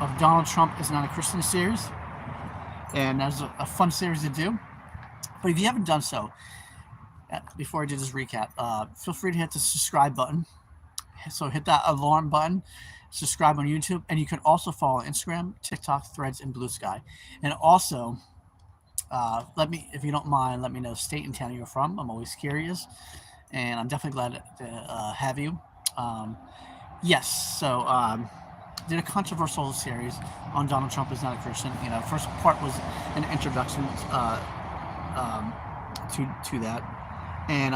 of Donald Trump is Not a Christian series, and that's a fun series to do. But if you haven't done so, before I do this recap, feel free to hit the subscribe button. So hit that alarm button, subscribe on YouTube, and you can also follow Instagram, TikTok, Threads, and Blue Sky. And also, let me, if you don't mind, let me know state and town you're from. I'm always curious, and I'm definitely glad to have you. Um, yes, so did a controversial series on Donald Trump is not a Christian. You know, first part was an introduction um, to that, and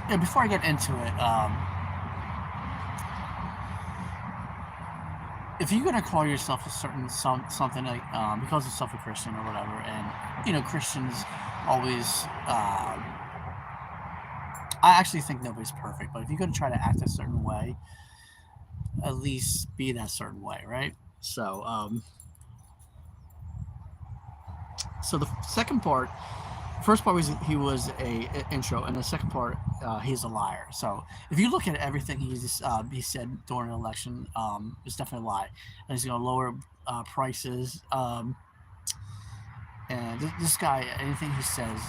yeah, before I get into it, if you're gonna call yourself a certain something like because yourself a Christian or whatever, and you know Christians always, I actually think nobody's perfect, but if you're gonna try to act a certain way, at least be that certain way, right? So, so the second part, first part was he was a intro, and the second part he's a liar. So if you look at everything he said during the election, it's definitely a lie. And he's going to lower prices, and this guy, anything he says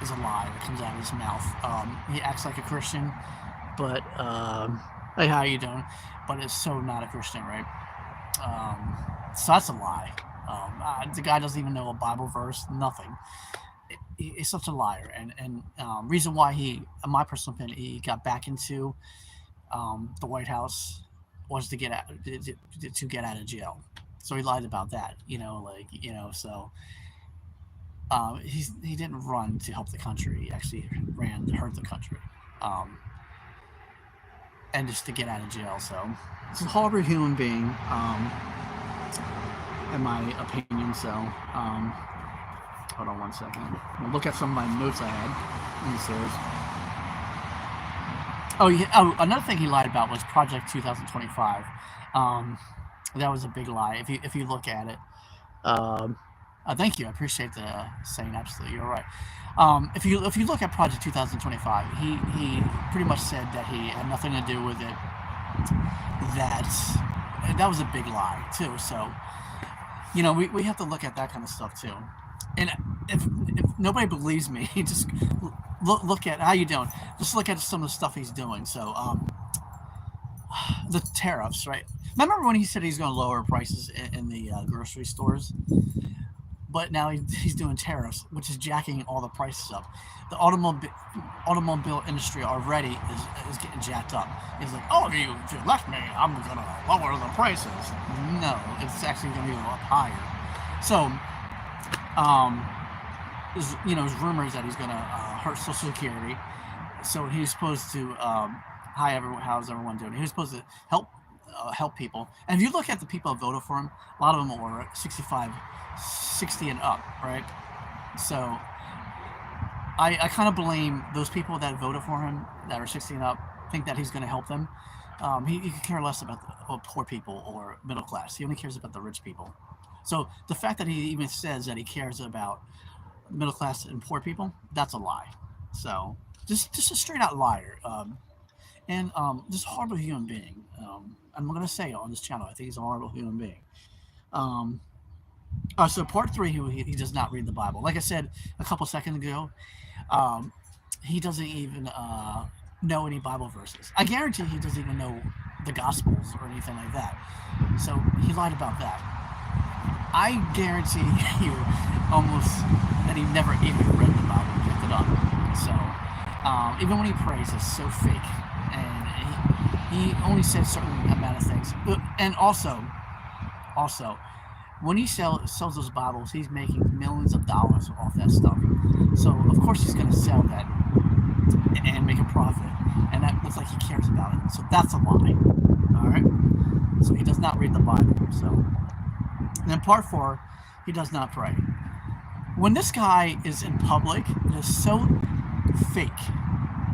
is a lie that comes out of his mouth. He acts like a Christian, but hey, how you doing? But it's so not a Christian, right? So that's a lie. The guy doesn't even know a Bible verse, nothing. He's such a liar, and reason why he, in my personal opinion, he got back into the White House was to get out of jail. So he lied about that, So he didn't run to help the country. He actually ran to hurt the country, um, and just to get out of jail. So he's a horrible human being, in my opinion. So. Hold on one second. I'll look at some of my notes I had in the series. Oh, yeah. Oh, another thing he lied about was Project 2025. That was a big lie. If you look at it, thank you. I appreciate the saying. Absolutely, you're right. If you look at Project 2025, he pretty much said that he had nothing to do with it. That was a big lie too. So we have to look at that kind of stuff too. And if nobody believes me, just look at how you doing. Just look at some of the stuff he's doing. So the tariffs, right? Remember when he said he's going to lower prices in the grocery stores? But now he's doing tariffs, which is jacking all the prices up. The automobile industry already is getting jacked up. He's like, oh, if you left me, I'm going to lower the prices. No, it's actually going to go up higher. So, there's rumors that he's going to hurt Social Security. So he's supposed to, how's everyone doing? He was supposed to help people. And if you look at the people that voted for him, a lot of them were 60 and up, right? So I kind of blame those people that voted for him that are 60 and up, think that he's going to help them. He could care less about the poor people or middle class. He only cares about the rich people. So the fact that he even says that he cares about middle class and poor people, that's a lie. So just a straight out liar. And just a horrible human being. I'm going to say it on this channel. I think he's a horrible human being. So part 3, he does not read the Bible. Like I said a couple seconds ago, he doesn't even know any Bible verses. I guarantee he doesn't even know the Gospels or anything like that. So he lied about that. I guarantee you almost that he never even read the Bible, picked it up. So even when he prays, it's so fake, and he only says certain amount of things. And also, when he sells those Bibles, he's making millions of dollars off that stuff. So of course he's going to sell that and make a profit, and that looks like he cares about it. So that's a lie. All right. So he does not read the Bible. So, and then part 4, he does not pray. When this guy is in public, it is so fake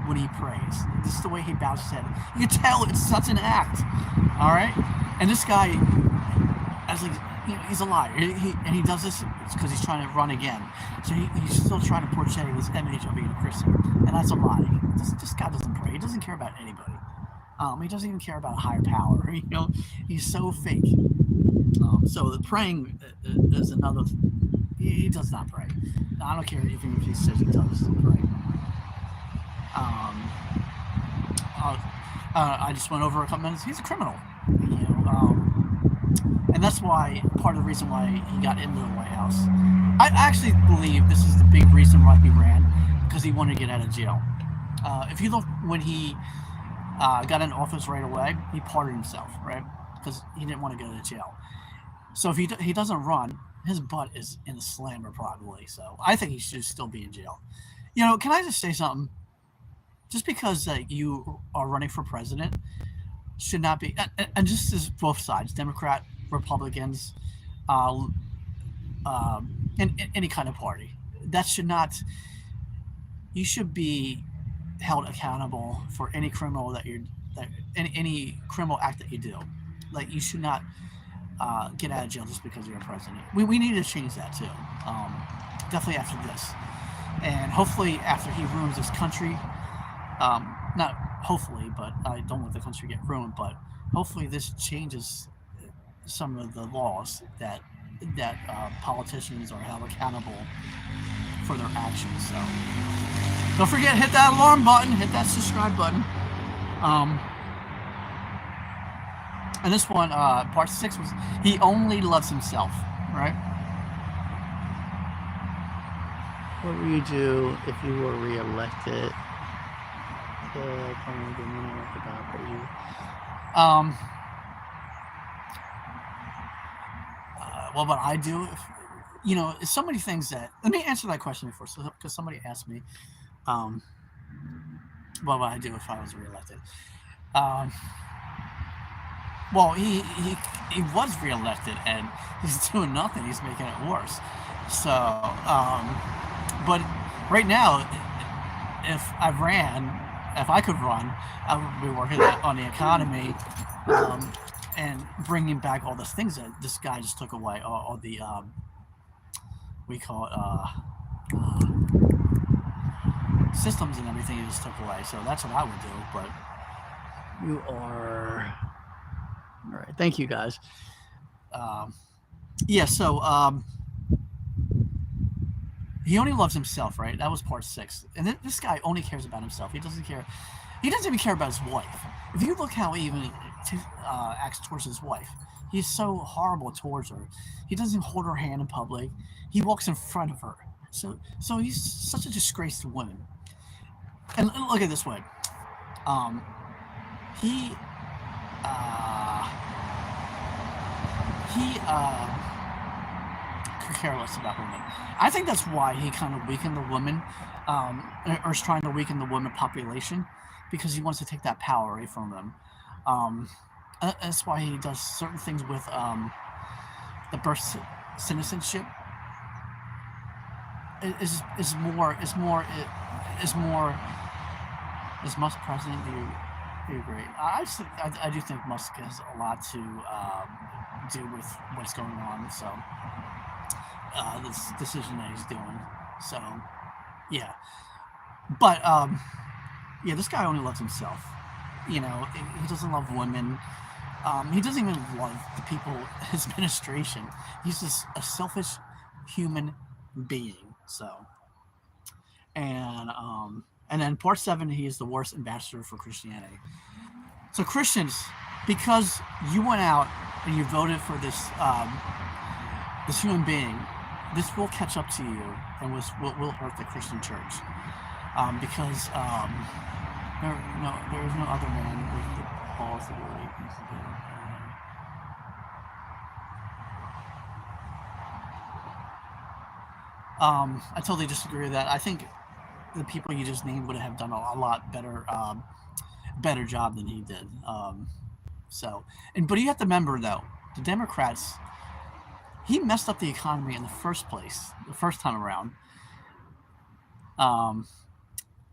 when he prays. This is the way he bows his head. You can tell it's such an act. All right. And this guy, as like, he's a liar. He does this because he's trying to run again. So he's still trying to portray this image of being a Christian, and that's a lie. This guy doesn't pray. He doesn't care about anybody. He doesn't even care about a higher power. He's so fake. So the praying is another. He does not pray. I don't care even if he says he does pray. Um, I just went over a couple minutes. He's a criminal, and that's why part of the reason why he got into the White House. I actually believe this is the big reason why he ran, because he wanted to get out of jail. If you look when he got in office right away, he pardoned himself, right? Because he didn't want to go to jail. So if he doesn't run, his butt is in the slammer probably. So I think he should still be in jail. Can I just say something? Just because you are running for president should not be, and just as both sides, Democrat, Republicans, uh, in any kind of party, that should not. You should be held accountable for any criminal any criminal act that you do. Like you should not get out of jail just because you're a president. We need to change that too. Definitely after this, and hopefully after he ruins this country. Not hopefully, but I don't want the country to get ruined. But hopefully this changes some of the laws that politicians are held accountable for their actions. So don't forget, hit that alarm button, hit that subscribe button. And this one, part 6 was he only loves himself, right? What would you do if you were reelected? What would I do if, so many things that, let me answer that question before, because somebody asked me, what would I do if I was reelected? Well, he was reelected and he's doing nothing. He's making it worse. So, but right now, if I could run, I would be working on the economy and bringing back all the things that this guy just took away, all the we call it systems and everything he just took away. So that's what I would do. But you are all right. Thank you, guys. Yeah. So he only loves himself, right? That was part 6. And this guy only cares about himself. He doesn't care. He doesn't even care about his wife. If you look how he even acts towards his wife, he's so horrible towards her. He doesn't hold her hand in public. He walks in front of her. So he's such a disgrace to women. And look at it this way. He could care less about women. I think that's why he kind of weakened the women, or is trying to weaken the women population, because he wants to take that power away from them. That's why he does certain things with the birth citizenship. Is Musk president? Do you agree? I do think Musk has a lot to do with what's going on. So this decision that he's doing. So yeah, but yeah, this guy only loves himself. He doesn't love women. He doesn't even love the people, his administration. He's just a selfish human being. So, and then part 7, he is the worst ambassador for Christianity. So Christians, because you went out and you voted for this this human being, this will catch up to you and will hurt the Christian church, because there is no other man with the balls to do what he needs to do. I totally disagree with that. I think the people you just named would have done a lot better job than he did. But you have to remember though, the Democrats, he messed up the economy in the first place, the first time around.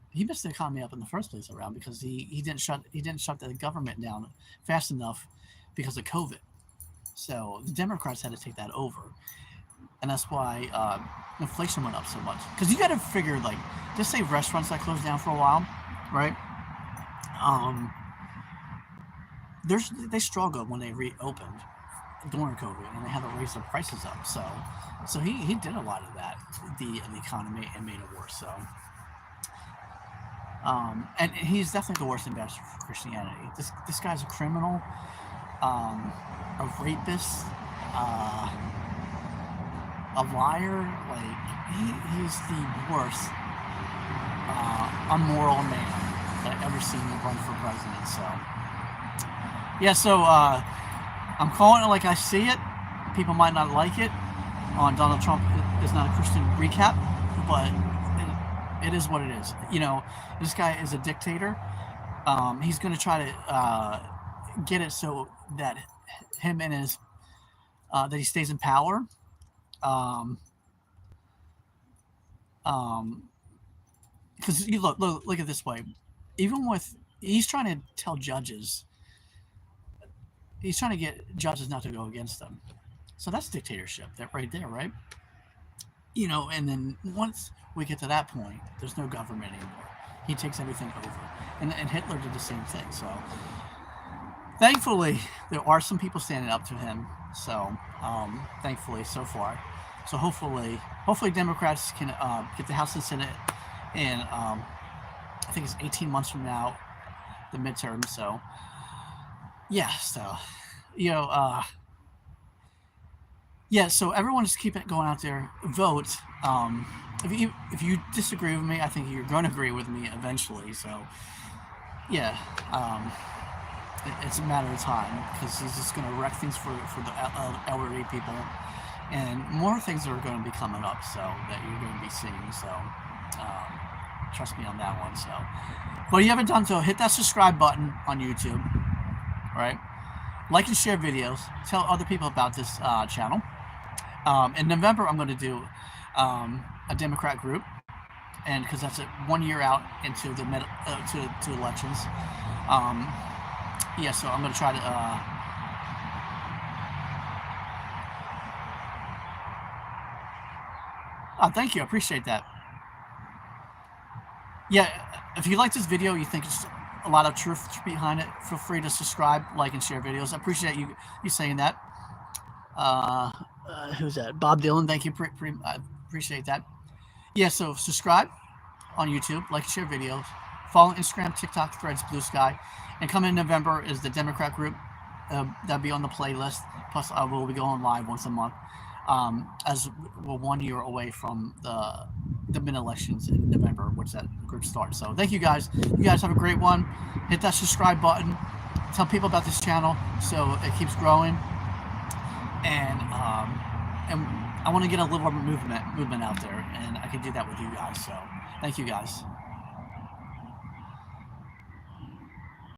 He messed the economy up in the first place around because he didn't shut the government down fast enough because of COVID. So the Democrats had to take that over. And that's why inflation went up so much. Because you got to figure, like, just say restaurants that closed down for a while, right? They struggled when they reopened. during COVID, and they had to raise their prices up. So he did a lot of that, the economy, and made it worse. So and he's definitely the worst ambassador for Christianity. This guy's a criminal, a rapist, uh, a liar. Like he's the worst unmoral man that I've ever seen run for president. So yeah, so I'm calling it like I see it. People might not like it. On Donald Trump is not a Christian recap, but it is what it is. You know, this guy is a dictator. He's going to try to get it so that him and his that he stays in power. Um, um, because you look at it this way. Even with he's trying to tell judges, he's trying to get judges not to go against them. So that's dictatorship, that right there, right? You know, and then once we get to that point, there's no government anymore. He takes everything over, and Hitler did the same thing. So thankfully, there are some people standing up to him. So thankfully, so far. So hopefully Democrats can get the House and Senate in. I think it's 18 months from now, the midterm. So yeah, so you know. Yeah, so everyone just keep it going out there. Vote. If you disagree with me, I think you're going to agree with me eventually. So, yeah, it's a matter of time because he's just going to wreck things for the elderly people, and more things are going to be coming up. So that you're going to be seeing. So, trust me on that one. So, but if you haven't done so, hit that subscribe button on YouTube. Right, like and share videos. Tell other people about this channel. In November, I'm going to do a Democrat group, and because that's 1 year out into the to elections. Yeah, so I'm going to try to. Thank you, I appreciate that. Yeah, if you like this video, you think it's a lot of truth behind it, feel free to subscribe, like, and share videos. I appreciate you saying that. Who's that? Bob Dylan. Thank you. I appreciate that. Yeah, so subscribe on YouTube, like, share videos, follow Instagram, TikTok, Threads, Blue Sky, and coming in November is the Democrat group. That'll be on the playlist. Plus, I will be going live once a month, as we're 1 year away from the mid-elections in November, which that group starts. So thank you guys. You guys have a great one. Hit that subscribe button. Tell people about this channel so it keeps growing. And I want to get a little more movement out there, and I can do that with you guys. So thank you guys.